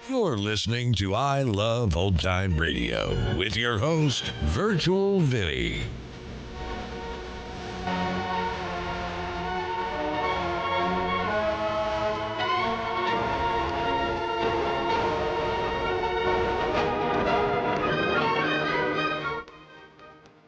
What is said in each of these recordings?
You're listening to I Love Old Time Radio with your host, Virtual Vinny.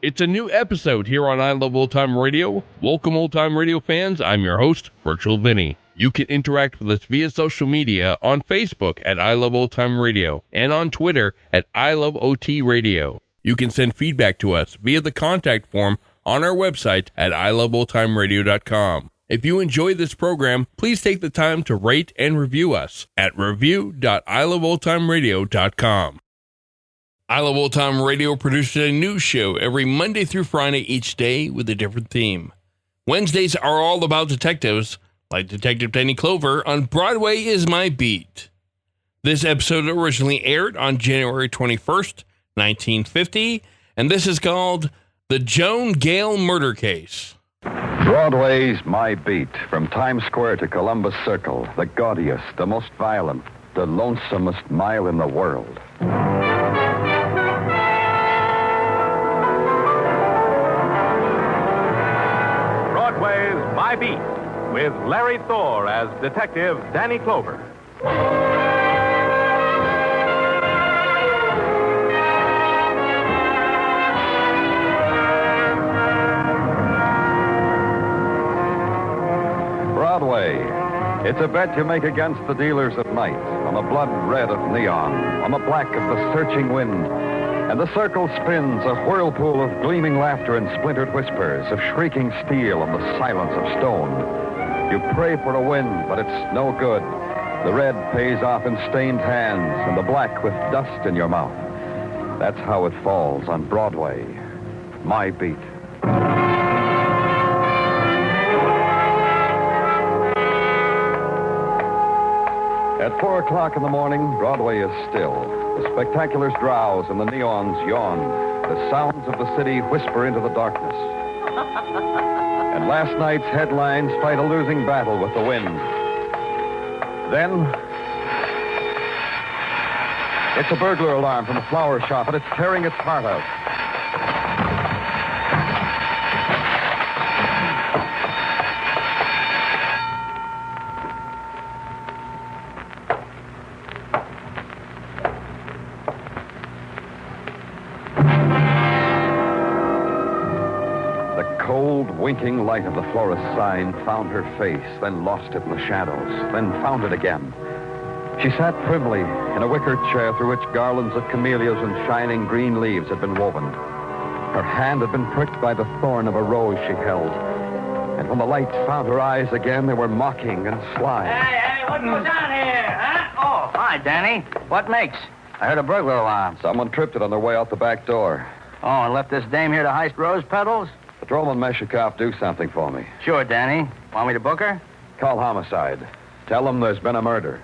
It's a new episode here on I Love Old Time Radio. Welcome, Old Time Radio fans. I'm your host, Virtual Vinny. You can interact with us via social media on Facebook at I Love Old Time Radio and on Twitter at I Love OT Radio. You can send feedback to us via the contact form on our website at iloveoldtimeradio.com. If you enjoy this program, please take the time to rate and review us at review.iloveoldtimeradio.com. I Love Old Time Radio produces a new show every Monday through Friday each day with a different theme. Wednesdays are all about detectives, like Detective Danny Clover on Broadway is My Beat. This episode originally aired on January 21st, 1950, and this is called The Joan Gale Murder Case. Broadway's My Beat, from Times Square to Columbus Circle, the gaudiest, the most violent, the lonesomest mile in the world. Broadway's My Beat, with Larry Thor as Detective Danny Clover. Broadway. It's a bet you make against the dealers at night, on the blood red of neon, on the black of the searching wind. And the circle spins, a whirlpool of gleaming laughter and splintered whispers, of shrieking steel and the silence of stone. You pray for a win, but it's no good. The red pays off in stained hands, and the black with dust in your mouth. That's how it falls on Broadway. My Beat. At 4 o'clock in the morning, Broadway is still. The spectaculars drowse and the neons yawn. The sounds of the city whisper into the darkness. And last night's headlines fight a losing battle with the wind. Then, it's a burglar alarm from the flower shop, and it's tearing its heart out. Winking light of the florist's sign found her face, then lost it in the shadows, then found it again. She sat primly in a wicker chair through which garlands of camellias and shining green leaves had been woven. Her hand had been pricked by the thorn of a rose she held. And when the light found her eyes again, they were mocking and sly. Hey, what goes on here, huh? Oh, hi, Danny. What makes? I heard a burglar alarm. Someone tripped it on their way out the back door. Oh, and left this dame here to heist rose petals? Patrolman Meshikoff, do something for me. Sure, Danny. Want me to book her? Call homicide. Tell them there's been a murder.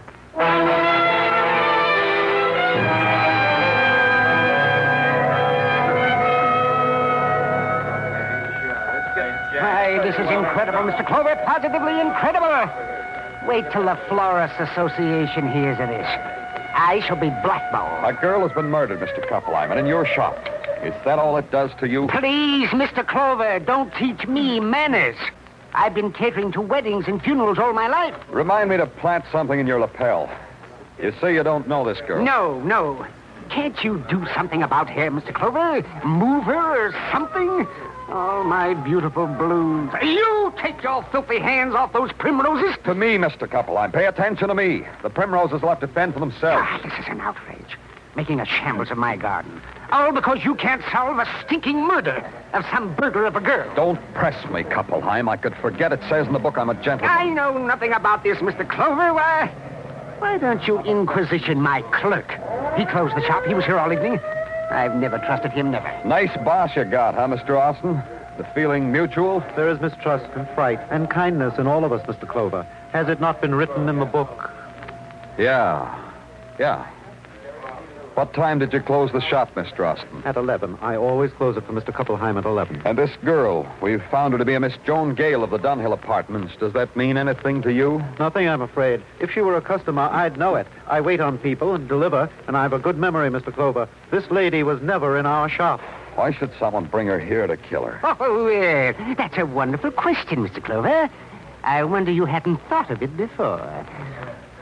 Hi, this is incredible, Mr. Clover. Positively incredible. Wait till the Florists Association hears of this. I shall be blackballed. A girl has been murdered, Mr. Kuppelheim, in your shop. Is that all it does to you? Please, Mr. Clover, don't teach me manners. I've been catering to weddings and funerals all my life. Remind me to plant something in your lapel. You say you don't know this girl. No. Can't you do something about her, Mr. Clover? Move her or something? Oh, my beautiful blues. You take your filthy hands off those primroses. To me, Mr. Kuppelheim. Pay attention to me. The primroses will have to fend for themselves. This is an outrage. Making a shambles of my garden. All because you can't solve a stinking murder of some burglar of a girl. Don't press me, Kuppelheim. I could forget it says in the book I'm a gentleman. I know nothing about this, Mr. Clover. Why don't you inquisition my clerk? He closed the shop. He was here all evening. I've never trusted him, never. Nice boss you got, huh, Mr. Austin? The feeling mutual? There is mistrust and fright and kindness in all of us, Mr. Clover. Has it not been written in the book? Yeah. What time did you close the shop, Mr. Austin? At 11. I always close it for Mr. Kuppelheim at 11. And this girl, we found her to be a Miss Joan Gale of the Dunhill Apartments. Does that mean anything to you? Nothing, I'm afraid. If she were a customer, I'd know it. I wait on people and deliver, and I have a good memory, Mr. Clover. This lady was never in our shop. Why should someone bring her here to kill her? Oh, that's a wonderful question, Mr. Clover. I wonder you hadn't thought of it before.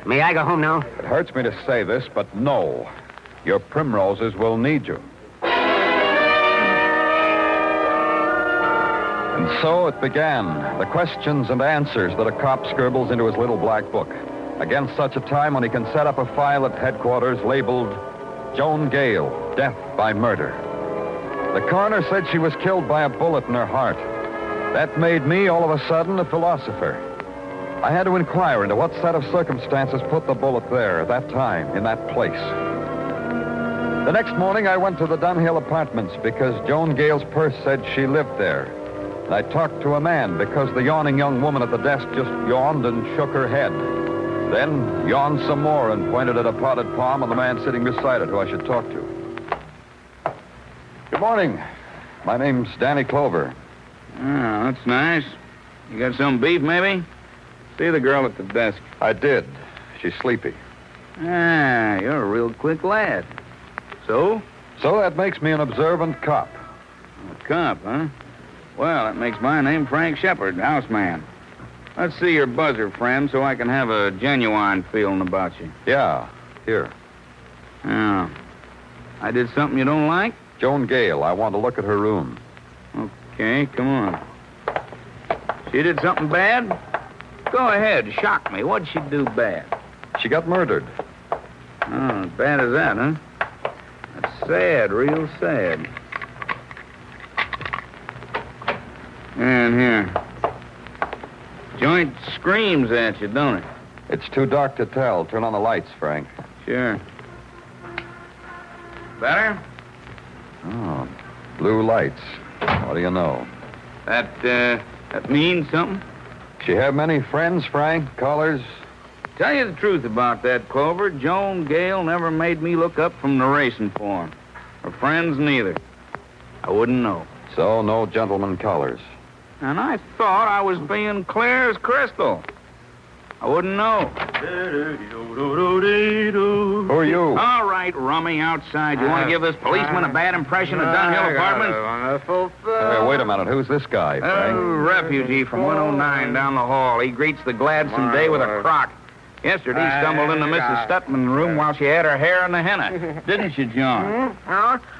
May I go home now? It hurts me to say this, but no. Your primroses will need you. And so it began, the questions and answers that a cop scribbles into his little black book. Against such a time when he can set up a file at headquarters labeled Joan Gale, Death by Murder. The coroner said she was killed by a bullet in her heart. That made me, all of a sudden, a philosopher. I had to inquire into what set of circumstances put the bullet there at that time, in that place. The next morning, I went to the Dunhill Apartments because Joan Gale's purse said she lived there. I talked to a man because the yawning young woman at the desk just yawned and shook her head. Then yawned some more and pointed at a potted palm on the man sitting beside it who I should talk to. Good morning. My name's Danny Clover. Oh, that's nice. You got some beef, maybe? See the girl at the desk. I did. She's sleepy. Ah, you're a real quick lad. So? So that makes me an observant cop. A cop, huh? Well, that makes my name Frank Shepard, houseman. Let's see your buzzer, friend, so I can have a genuine feeling about you. Yeah, here. Oh. I did something you don't like? Joan Gale, I want to look at her room. Okay, come on. She did something bad? Go ahead, shock me. What'd she do bad? She got murdered. Oh, as bad as that, huh? That's sad, real sad. And here. Joint screams at you, don't it? It's too dark to tell. Turn on the lights, Frank. Sure. Better? Oh, blue lights. What do you know? That means something? She have many friends, Frank? Callers? Tell you the truth about that, Clover. Joan Gale never made me look up from the racing form. Her friends neither. I wouldn't know. So, no gentleman callers. And I thought I was being clear as crystal. I wouldn't know. Who are you? All right, rummy outside. You want to give this policeman a bad impression of Dunhill Apartments? Wait a minute. Who's this guy, Frank? Refugee from 109 down the hall. He greets the gladsome day with a crock. Yesterday, he stumbled into Mrs. Stutman's room while she had her hair in the henna. Didn't you, John?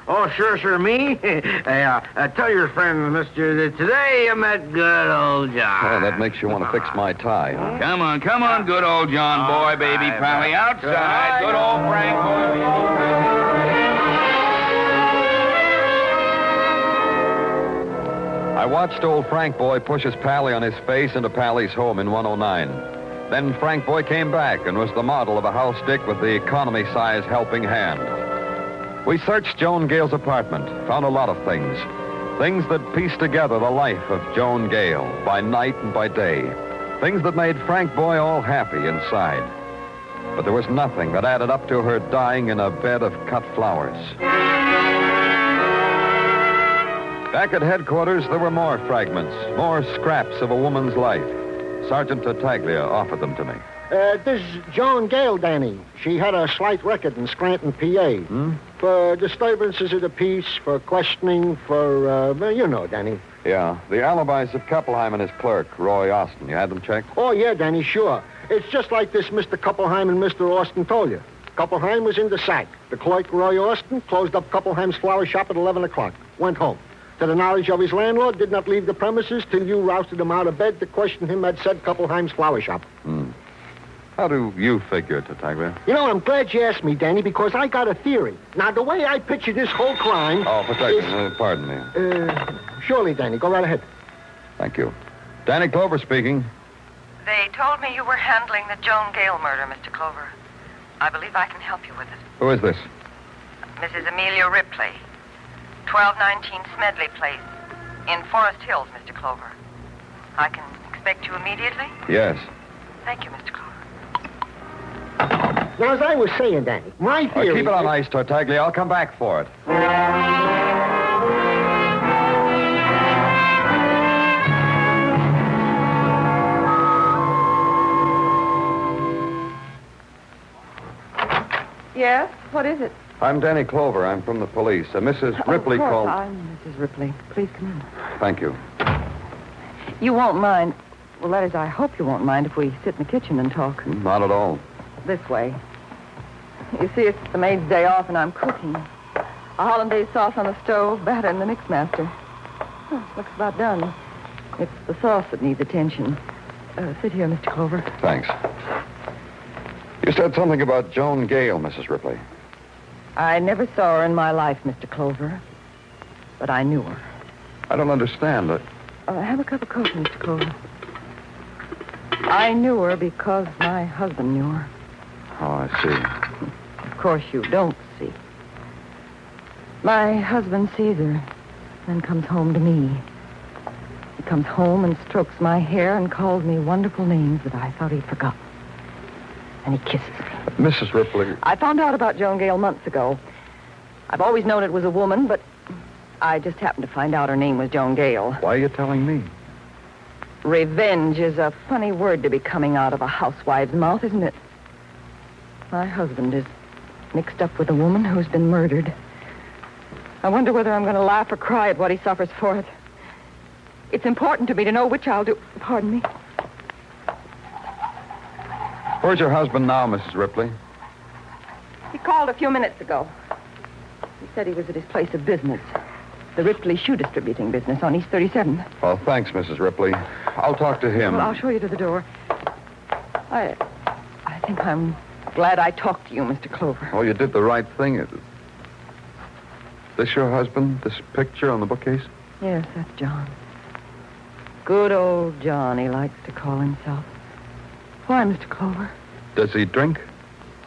Oh, sure, me. Tell your friend, mister, that today I met good old John. Oh, that makes you want to fix my tie, huh? Come on, good old John boy, baby pally. Outside, good old Frank boy. I watched old Frank Boy push his Pally on his face into Pally's home in 109. Then Frank Boy came back and was the model of a house dick with the economy-size helping hand. We searched Joan Gale's apartment, found a lot of things. Things that pieced together the life of Joan Gale by night and by day. Things that made Frank Boy all happy inside. But there was nothing that added up to her dying in a bed of cut flowers. Back at headquarters, there were more fragments, more scraps of a woman's life. Sergeant Tartaglia offered them to me. This is Joan Gale, Danny. She had a slight record in Scranton, PA. For disturbances of the peace, for questioning, for, you know, Danny. Yeah, the alibis of Kuppelheim and his clerk, Roy Austin. You had them checked? Oh, yeah, Danny, sure. It's just like this Mr. Kuppelheim and Mr. Austin told you. Kuppelheim was in the sack. The clerk, Roy Austin, closed up Kuppelheim's flower shop at 11 o'clock. Went home. To the knowledge of his landlord, did not leave the premises till you rousted him out of bed to question him at said Kuppelheim's flower shop. How do you figure, Tartaglia? You know, I'm glad you asked me, Danny, because I got a theory. Now, the way I picture this whole crime... Oh, pardon me. Surely, Danny. Go right ahead. Thank you. Danny Clover speaking. They told me you were handling the Joan Gale murder, Mr. Clover. I believe I can help you with it. Who is this? Mrs. Amelia Ripley, 1219 Smedley Place, in Forest Hills, Mr. Clover. I can expect you immediately? Yes. Thank you, Mr. Clover. Now, as I was saying, Danny, my theory... Keep it on ice, Tartaglia. I'll come back for it. Yes? What is it? I'm Danny Clover. I'm from the police. Mrs. Ripley Of course, called... I'm Mrs. Ripley. Please come in. Thank you. You won't mind... Well, that is, I hope you won't mind if we sit in the kitchen and talk. Not at all. This way. You see, it's the maid's day off, and I'm cooking. A hollandaise sauce on the stove, batter in the mixmaster. Oh, looks about done. It's the sauce that needs attention. Sit here, Mr. Clover. Thanks. You said something about Joan Gale, Mrs. Ripley. I never saw her in my life, Mr. Clover. But I knew her. I don't understand it. Have a cup of coffee, Mr. Clover. I knew her because my husband knew her. Oh, I see. Of course you don't see. My husband sees her, then comes home to me. He comes home and strokes my hair and calls me wonderful names that I thought he'd forgotten. And he kisses me. Mrs. Ripley... I found out about Joan Gale months ago. I've always known it was a woman, but I just happened to find out her name was Joan Gale. Why are you telling me? Revenge is a funny word to be coming out of a housewife's mouth, isn't it? My husband is mixed up with a woman who's been murdered. I wonder whether I'm going to laugh or cry at what he suffers for it. It's important to me to know which I'll do. Pardon me. Where's your husband now, Mrs. Ripley? He called a few minutes ago. He said he was at his place of business. The Ripley shoe distributing business on East 37th. Well, thanks, Mrs. Ripley. I'll talk to him. Well, I'll show you to the door. I think I'm glad I talked to you, Mr. Clover. Oh, you did the right thing. Is this your husband, this picture on the bookcase? Yes, that's John. Good old John, he likes to call himself. Why, Mr. Clover? Does he drink?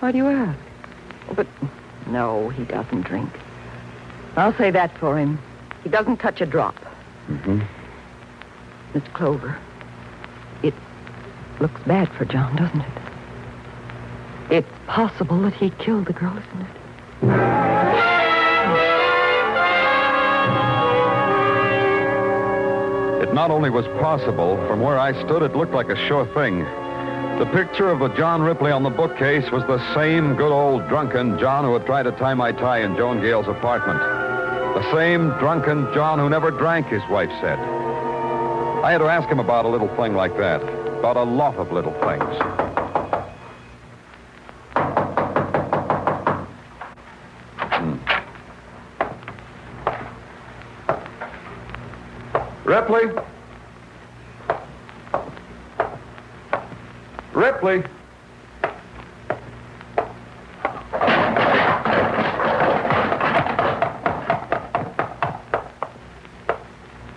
Why do you ask? Oh, but no, he doesn't drink. I'll say that for him. He doesn't touch a drop. Mm-hmm. Mr. Clover, it looks bad for John, doesn't it? It's possible that he killed the girl, isn't it? It not only was possible, from where I stood, it looked like a sure thing. The picture of a John Ripley on the bookcase was the same good old drunken John who had tried to tie my tie in Joan Gale's apartment. The same drunken John who never drank, his wife said. I had to ask him about a little thing like that, about a lot of little things. Ripley? Ripley?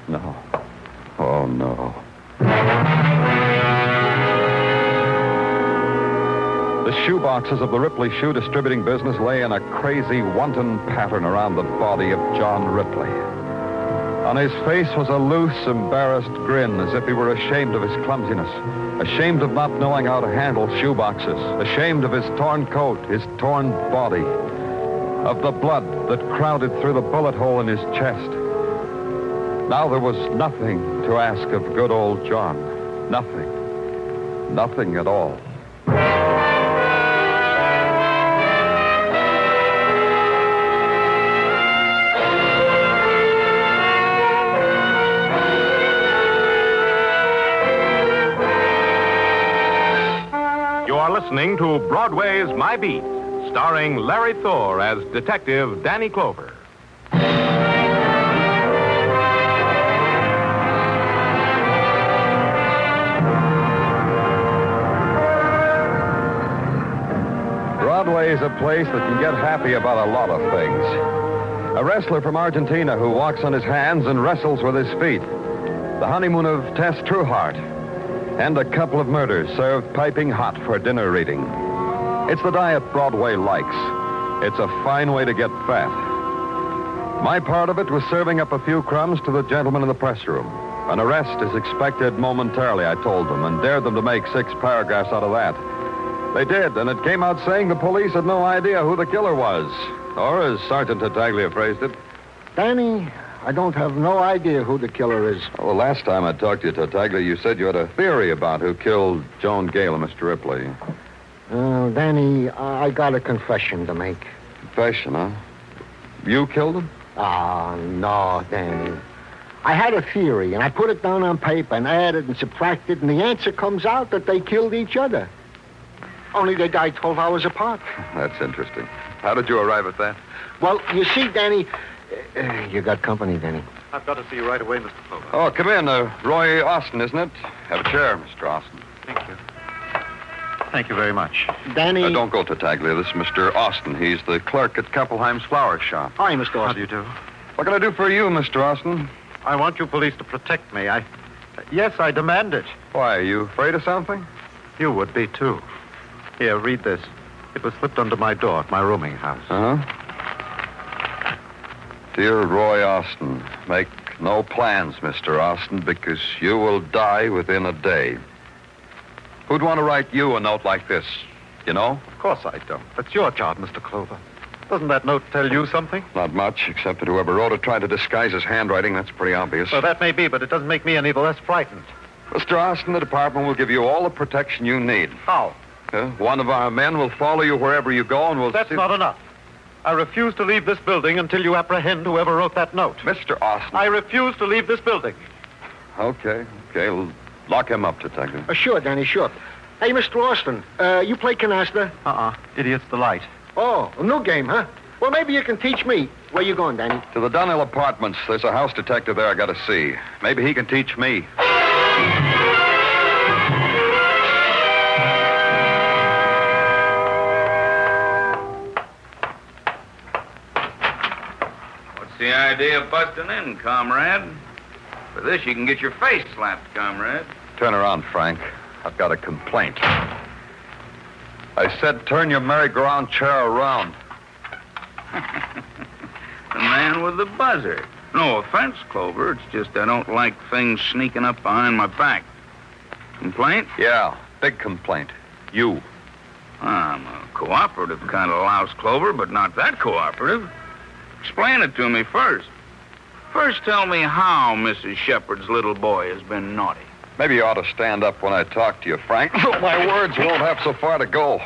No. Oh, no. The shoeboxes of the Ripley shoe distributing business lay in a crazy, wanton pattern around the body of John Ripley. On his face was a loose, embarrassed grin, as if he were ashamed of his clumsiness, ashamed of not knowing how to handle shoeboxes, ashamed of his torn coat, his torn body, of the blood that crowded through the bullet hole in his chest. Now there was nothing to ask of good old John. Nothing. Nothing at all. You are listening to Broadway's My Beat, starring Larry Thor as Detective Danny Clover. Broadway is a place that can get happy about a lot of things. A wrestler from Argentina who walks on his hands and wrestles with his feet. The honeymoon of Tess Trueheart. And a couple of murders served piping hot for dinner reading. It's the diet Broadway likes. It's a fine way to get fat. My part of it was serving up a few crumbs to the gentlemen in the press room. An arrest is expected momentarily, I told them, and dared them to make 6 paragraphs out of that. They did, and it came out saying the police had no idea who the killer was. Or, as Sergeant Tartaglia phrased it. Danny, I don't have no idea who the killer is. Well, last time I talked to you, Tartaglia, you said you had a theory about who killed Joan Gale and Mr. Ripley. Danny, I got a confession to make. Confession, huh? You killed him? No, Danny. I had a theory, and I put it down on paper and added and subtracted, and the answer comes out that they killed each other. Only they died 12 hours apart. That's interesting. How did you arrive at that? Well, you see, Danny, you got company, Danny. I've got to see you right away, Mr. Clover. Oh, come in. Roy Austin, isn't it? Have a chair, Mr. Austin. Thank you. Thank you very much. Danny... don't go, Tartaglia. This is Mr. Austin. He's the clerk at Kappelheim's flower shop. Hi, Mr. Austin. How do you do? What can I do for you, Mr. Austin? I want you police to protect me. Yes, I demand it. Why, are you afraid of something? You would be, too. Here, read this. It was slipped under my door at my rooming house. Uh-huh. Dear Roy Austin, make no plans, Mr. Austin, because you will die within a day. Who'd want to write you a note like this? You know? Of course I don't. That's your job, Mr. Clover. Doesn't that note tell you something? Not much, except that whoever wrote it tried to disguise his handwriting. That's pretty obvious. Well, that may be, but it doesn't make me any the less frightened. Mr. Austin, the department will give you all the protection you need. How? One of our men will follow you wherever you go and will... That's not enough. I refuse to leave this building until you apprehend whoever wrote that note. Mr. Austin. I refuse to leave this building. Okay. We'll lock him up, Detective. Sure, Danny, sure. Hey, Mr. Austin, you play canasta? Idiot's delight. Oh, a new game, huh? Well, maybe you can teach me. Where you going, Danny? To the Dunhill Apartments. There's a house detective there I got to see. Maybe he can teach me. What's the idea of busting in, comrade? For this, you can get your face slapped, comrade. Turn around, Frank. I've got a complaint. I said turn your merry-go-round chair around. The man with the buzzer. No offense, Clover. It's just I don't like things sneaking up behind my back. Complaint? Yeah, big complaint. You. I'm a cooperative kind of louse, Clover, but not that cooperative. Explain it to me first. First, tell me how Mrs. Shepard's little boy has been naughty. Maybe you ought to stand up when I talk to you, Frank. My words won't have so far to go.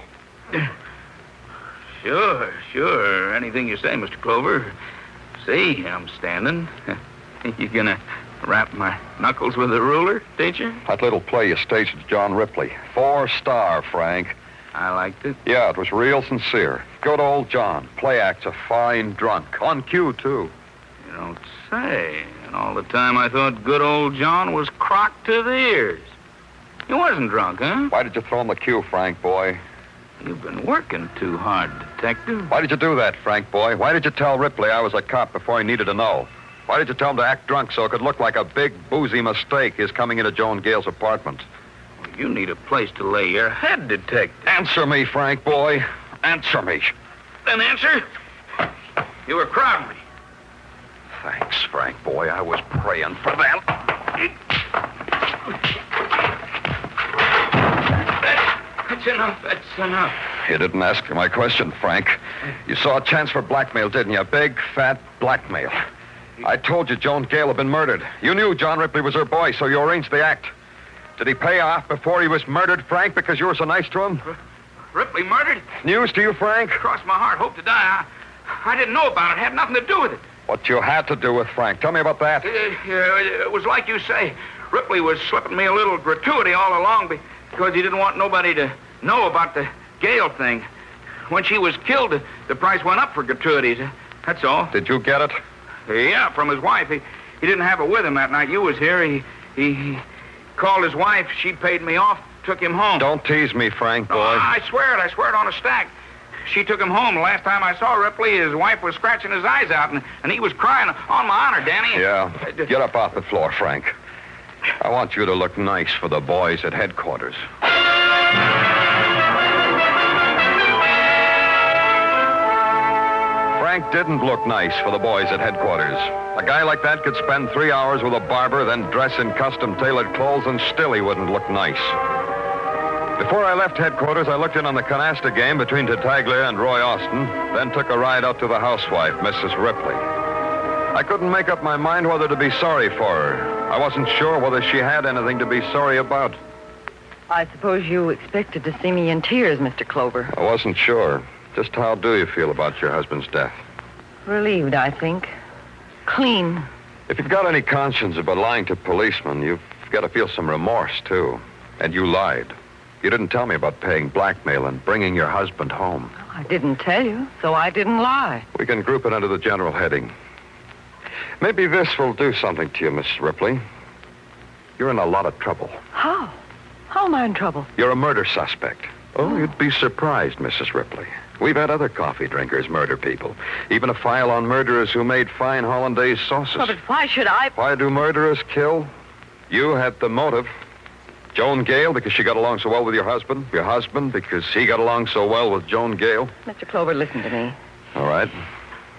Sure. Anything you say, Mr. Clover. See, I'm standing. You gonna wrap my knuckles with a ruler, teacher? That little play you staged with John Ripley. 4-star, Frank. I liked it. Yeah, it was real sincere. Good old John. Play act's a fine drunk. On cue, too. You don't say. And all the time I thought good old John was crocked to the ears. He wasn't drunk, huh? Why did you throw him the cue, Frank, boy? You've been working too hard, Detective. Why did you do that, Frank, boy? Why did you tell Ripley I was a cop before he needed to know? Why did you tell him to act drunk so it could look like a big, boozy mistake, his coming into Joan Gale's apartment? Well, you need a place to lay your head, Detective. Answer me, Frank, boy. Answer me. Then answer. You were crowding me. Thanks, Frank, boy. I was praying for that. That's enough. You didn't ask my question, Frank. You saw a chance for blackmail, didn't you? Big, fat blackmail. I told you Joan Gale had been murdered. You knew John Ripley was her boy, so you arranged the act. Did he pay off before he was murdered, Frank, because you were so nice to him? Ripley murdered? News to you, Frank? Cross my heart, hope to die. I didn't know about it. Had nothing to do with it. What you had to do with Frank. Tell me about that. It was like you say. Ripley was slipping me a little gratuity all along because he didn't want nobody to know about the Gale thing. When she was killed, the price went up for gratuities. That's all. Did you get it? Yeah, from his wife. He didn't have it with him that night. You was here. He called his wife. She paid me off, took him home. Don't tease me, Frank, boy. Oh, I swear it on a stack. She took him home. The last time I saw Ripley, his wife was scratching his eyes out, and he was crying. On my honor, Danny. Yeah. Get up off the floor, Frank. I want you to look nice for the boys at headquarters. Frank didn't look nice for the boys at headquarters. A guy like that could spend 3 hours with a barber, then dress in custom-tailored clothes, and still he wouldn't look nice. Before I left headquarters, I looked in on the canasta game between Tartaglia and Roy Austin, then took a ride out to the housewife, Mrs. Ripley. I couldn't make up my mind whether to be sorry for her. I wasn't sure whether she had anything to be sorry about. I suppose you expected to see me in tears, Mr. Clover. I wasn't sure. Just how do you feel about your husband's death? Relieved, I think. Clean. If you've got any conscience about lying to policemen, you've got to feel some remorse, too. And you lied. You didn't tell me about paying blackmail and bringing your husband home. I didn't tell you, so I didn't lie. We can group it under the general heading. Maybe this will do something to you, Miss Ripley. You're in a lot of trouble. How? How am I in trouble? You're a murder suspect. Oh, you'd be surprised, Mrs. Ripley. We've had other coffee drinkers murder people. Even a file on murderers who made fine hollandaise sauces. Oh, but why should I? Why do murderers kill? You had the motive. Joan Gale, because she got along so well with your husband. Your husband, because he got along so well with Joan Gale. Mr. Clover, listen to me. All right.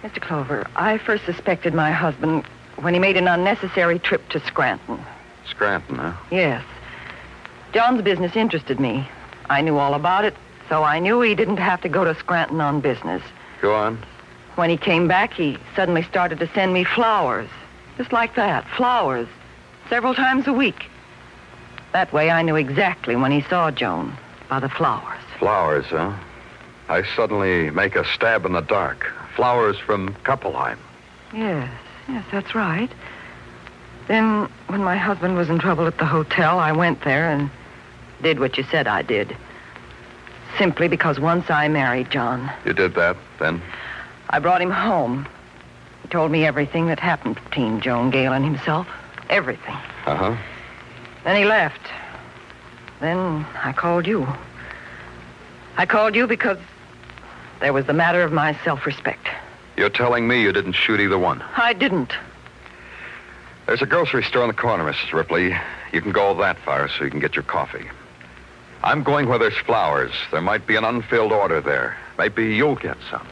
Mr. Clover, I first suspected my husband when he made an unnecessary trip to Scranton. Scranton, huh? Yes. John's business interested me. I knew all about it, so I knew he didn't have to go to Scranton on business. Go on. When he came back, he suddenly started to send me flowers. Just like that, flowers. Several times a week. That way I knew exactly when he saw Joan, by the flowers. Flowers, huh? I suddenly make a stab in the dark. Flowers from Kuppelheim. Yes, that's right. Then, when my husband was in trouble at the hotel, I went there and did what you said I did. Simply because once I married John. You did that, then? I brought him home. He told me everything that happened between Joan Gale and himself. Everything. Uh-huh. Then he left. Then I called you. I called you because there was the matter of my self-respect. You're telling me you didn't shoot either one? I didn't. There's a grocery store on the corner, Mrs. Ripley. You can go that far so you can get your coffee. I'm going where there's flowers. There might be an unfilled order there. Maybe you'll get some.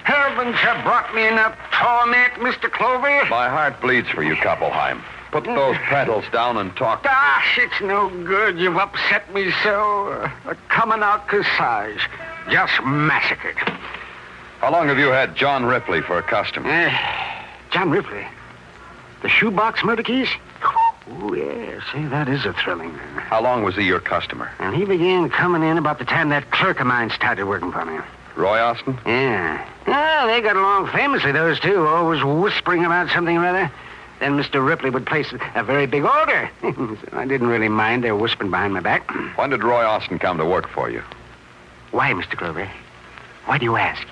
Heavens have brought me enough torment, Mr. Clover. My heart bleeds for you, Kuppelheim. Put those pedals down and talk. Gosh, it's no good. You've upset me so. A coming out corsage. Just massacred. How long have you had John Ripley for a customer? John Ripley? The shoebox murder case? Oh, yeah. See, that is a thrilling. How long was he your customer? And he began coming in about the time that clerk of mine started working for me. Roy Austin? Yeah. Oh, they got along famously, those two, always whispering about something or other. Then Mr. Ripley would place a very big order. So I didn't really mind their whispering behind my back. When did Roy Austin come to work for you? Why, Mr. Clover? Why do you ask?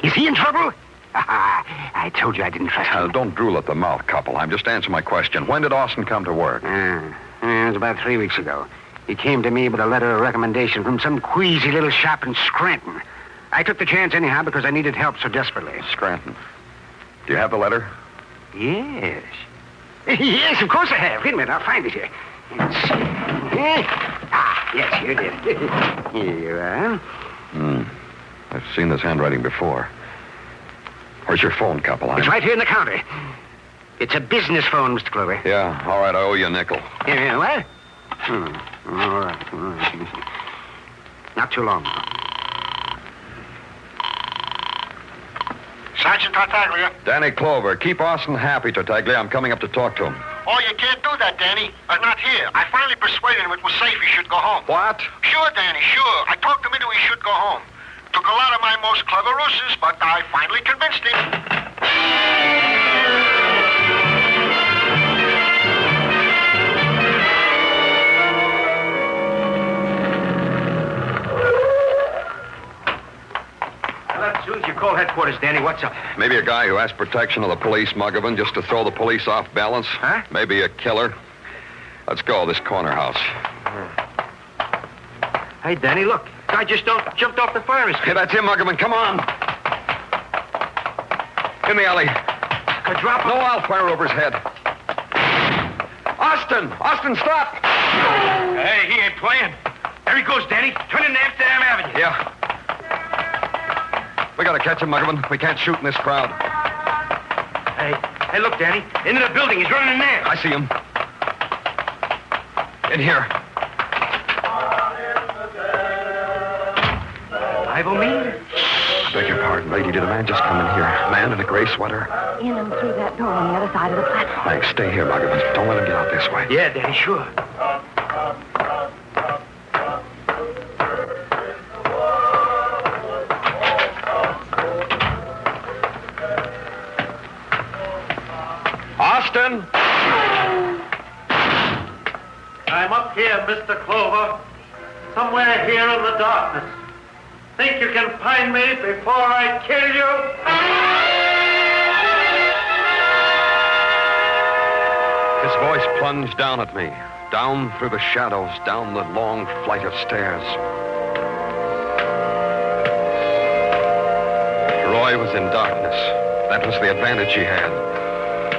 Is he in trouble? I told you I didn't trust him. Don't drool at the mouth, Kuppelheim. Just answer my question. When did Austin come to work? It was about 3 weeks ago. He came to me with a letter of recommendation from some queasy little shop in Scranton. I took the chance anyhow because I needed help so desperately. Scranton. Do you have the letter? Yes. Yes, of course I have. Wait a minute, I'll find it here. Let's see. Yes, here it is. Here you are. I've seen this handwriting before. Where's your phone, Kuppelheim? It's right here in the counter. It's a business phone, Mr. Clover. Yeah, all right, I owe you a nickel. Yeah, what? All right. Not too long. Sergeant Tartaglia. Danny Clover, keep Austin happy, Tartaglia. I'm coming up to talk to him. Oh, you can't do that, Danny. Not here. I finally persuaded him it was safe he should go home. What? Sure, Danny, sure. I talked him into he should go home. Took a lot of my most clever ruses, but I finally convinced him. As soon as you call headquarters, Danny, what's up? Maybe a guy who asked protection of the police, Muggavan, just to throw the police off balance. Huh? Maybe a killer. Let's go, this corner house. Hey, Danny, look. Guy just jumped off the fire escape. Hey, that's him, Muggavan. Come on. In the alley. Drop him. No, I'll fire over his head. Austin! Austin, stop! Hey, he ain't playing. There he goes, Danny. Turning to Amsterdam Avenue. Yeah. We gotta catch him, Muggavan. We can't shoot in this crowd. Hey, look, Danny. Into the building. He's running in there. I see him. In here. Ivo mean? Beg your pardon, lady. Did a man just come in here? A man in a gray sweater? In and through that door on the other side of the platform. Thanks. Stay here, Muggavan. Don't let him get out this way. Yeah, Danny, sure. Austin! I'm up here, Mr. Clover. Somewhere here in the darkness. Think you can find me before I kill you? His voice plunged down at me, down through the shadows, down the long flight of stairs. Roy was in darkness. That was the advantage he had.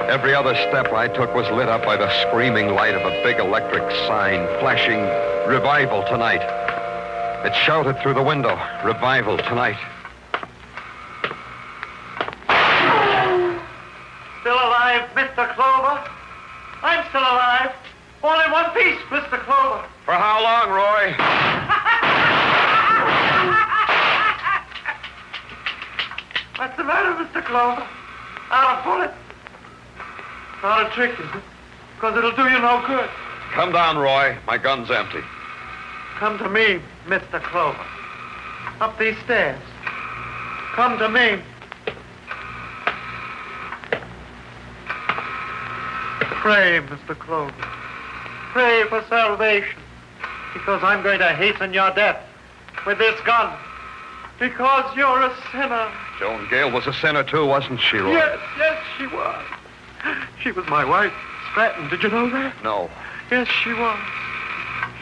Every other step I took was lit up by the screaming light of a big electric sign flashing "Revival Tonight." It shouted through the window, "Revival Tonight." Still alive, Mr. Clover? I'm still alive. All in one piece, Mr. Clover. For how long, Roy? What's the matter, Mr. Clover? Out of bullet? Not a trick, is it? Because it'll do you no good. Come down, Roy. My gun's empty. Come to me, Mr. Clover. Up these stairs. Come to me. Pray, Mr. Clover. Pray for salvation. Because I'm going to hasten your death with this gun. Because you're a sinner. Joan Gale was a sinner, too, wasn't she, Roy? Yes, she was. She was my wife, Stratton. Did you know that? No. Yes, she was.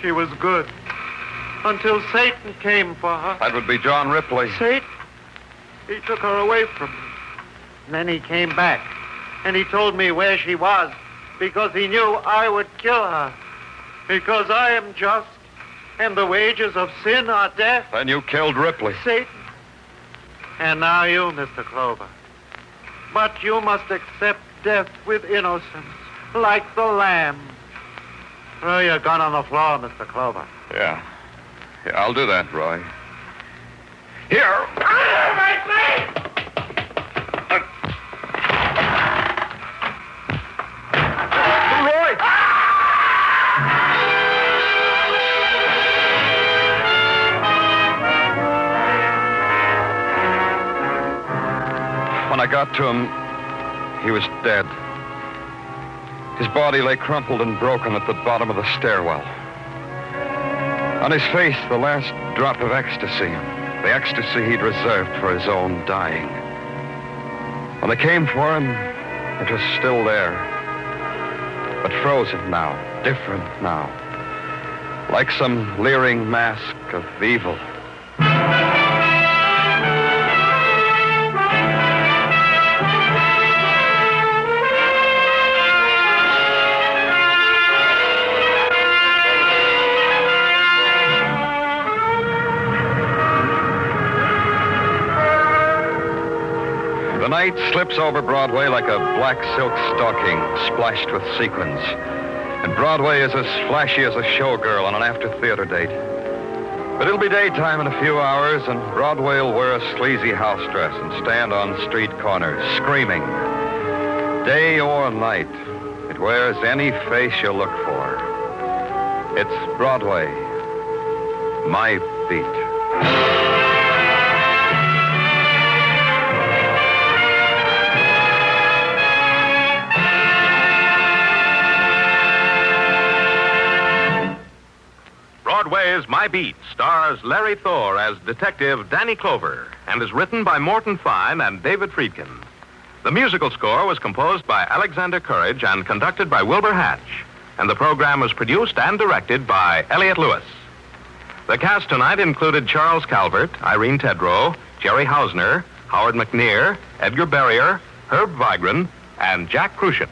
She was good. Until Satan came for her. That would be John Ripley. Satan? He took her away from me. And then he came back. And he told me where she was. Because he knew I would kill her. Because I am just. And the wages of sin are death. Then you killed Ripley. Satan. And now you, Mr. Clover. But you must accept death with innocence. Like the lamb. Throw your gun on the floor, Mr. Clover. Yeah, I'll do that, Roy. Here. My leg! Roy! When I got to him, he was dead. His body lay crumpled and broken at the bottom of the stairwell. On his face, the last drop of ecstasy. The ecstasy he'd reserved for his own dying. When they came for him, it was still there. But frozen now, different now. Like some leering mask of evil. The night slips over Broadway like a black silk stocking splashed with sequins. And Broadway is as flashy as a showgirl on an after-theater date. But it'll be daytime in a few hours, and Broadway will wear a sleazy house dress and stand on street corners, screaming. Day or night, it wears any face you look for. It's Broadway, my beat. Broadway's My Beat stars Larry Thor as Detective Danny Clover and is written by Morton Fine and David Friedkin. The musical score was composed by Alexander Courage and conducted by Wilbur Hatch, and the program was produced and directed by Elliott Lewis. The cast tonight included Charles Calvert, Irene Tedrow, Jerry Hausner, Howard McNear, Edgar Barrier, Herb Vigran, and Jack Crucian.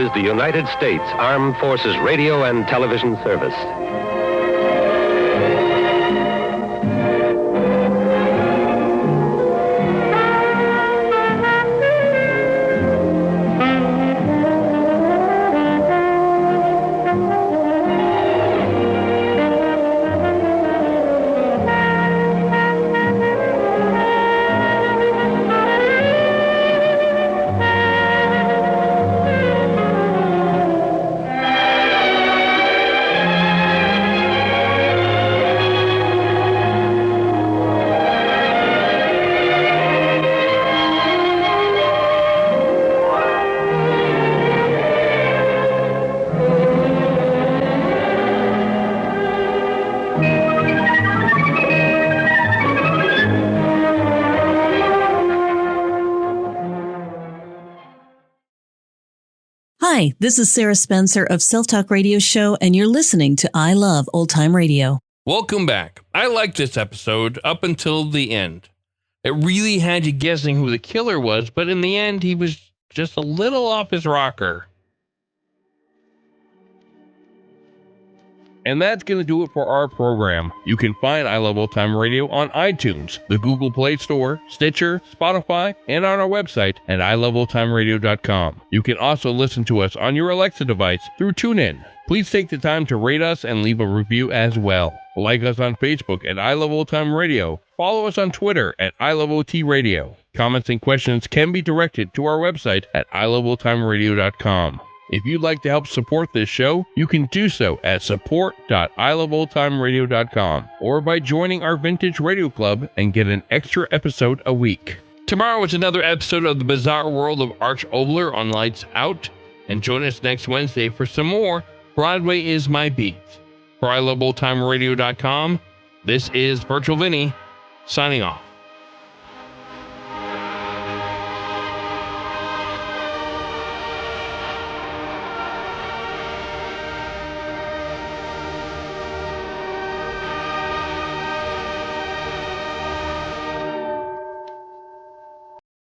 is the United States Armed Forces Radio and Television Service. Hi, this is Sarah Spencer of Self Talk Radio Show, and you're listening to I Love Old Time Radio. Welcome back. I liked this episode up until the end. It really had you guessing who the killer was, but in the end, he was just a little off his rocker. And that's going to do it for our program. You can find I Love Old Time Radio on iTunes, the Google Play Store, Stitcher, Spotify, and on our website at iloveoldtimeradio.com. You can also listen to us on your Alexa device through TuneIn. Please take the time to rate us and leave a review as well. Like us on Facebook at I Love Old Time Radio. Follow us on Twitter at I Love OT Radio. Comments and questions can be directed to our website at iloveoldtimeradio.com. If you'd like to help support this show, you can do so at support.iloveoldtimeradio.com or by joining our Vintage Radio Club and get an extra episode a week. Tomorrow is another episode of The Bizarre World of Arch Obler on Lights Out, and join us next Wednesday for some more Broadway is My Beat. For iloveoldtimeradio.com, this is Virtual Vinny, signing off.